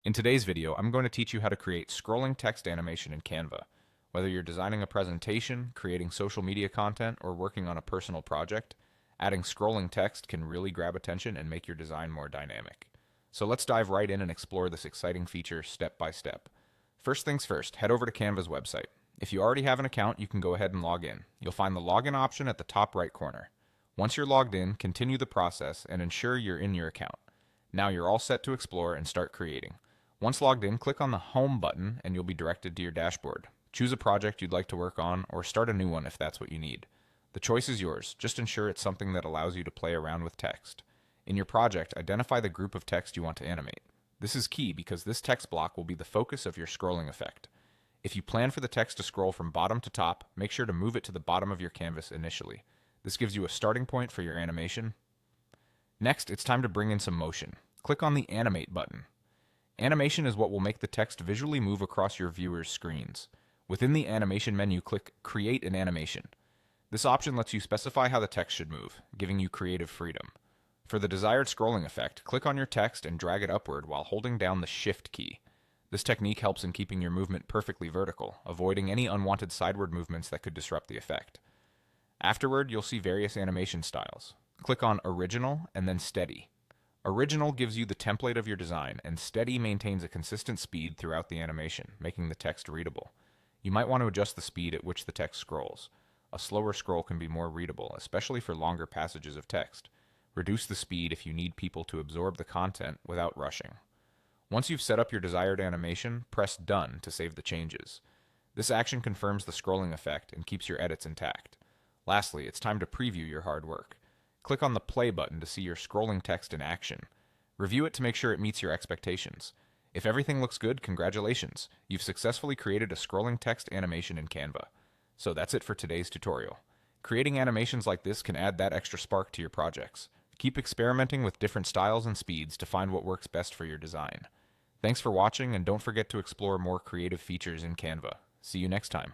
In today's video, I'm going to teach you how to create scrolling text animation in Canva. Whether you're designing a presentation, creating social media content, or working on a personal project, adding scrolling text can really grab attention and make your design more dynamic. So let's dive right in and explore this exciting feature step by step. First things first, head over to Canva's website. If you already have an account, you can go ahead and log in. You'll find the login option at the top right corner. Once you're logged in, continue the process and ensure you're in your account. Now you're all set to explore and start creating. Once logged in, click on the Home button and you'll be directed to your dashboard. Choose a project you'd like to work on or start a new one if that's what you need. The choice is yours, just ensure it's something that allows you to play around with text. In your project, identify the group of text you want to animate. This is key because this text block will be the focus of your scrolling effect. If you plan for the text to scroll from bottom to top, make sure to move it to the bottom of your canvas initially. This gives you a starting point for your animation. Next, it's time to bring in some motion. Click on the Animate button. Animation is what will make the text visually move across your viewers' screens. Within the animation menu, click Create an Animation. This option lets you specify how the text should move, giving you creative freedom. For the desired scrolling effect, click on your text and drag it upward while holding down the Shift key. This technique helps in keeping your movement perfectly vertical, avoiding any unwanted sideward movements that could disrupt the effect. Afterward, you'll see various animation styles. Click on Original and then Steady. Original gives you the template of your design, and Steady maintains a consistent speed throughout the animation, making the text readable. You might want to adjust the speed at which the text scrolls. A slower scroll can be more readable, especially for longer passages of text. Reduce the speed if you need people to absorb the content without rushing. Once you've set up your desired animation, press Done to save the changes. This action confirms the scrolling effect and keeps your edits intact. Lastly, it's time to preview your hard work. Click on the Play button to see your scrolling text in action. Review it to make sure it meets your expectations. If everything looks good, congratulations! You've successfully created a scrolling text animation in Canva. So that's it for today's tutorial. Creating animations like this can add that extra spark to your projects. Keep experimenting with different styles and speeds to find what works best for your design. Thanks for watching, and don't forget to explore more creative features in Canva. See you next time.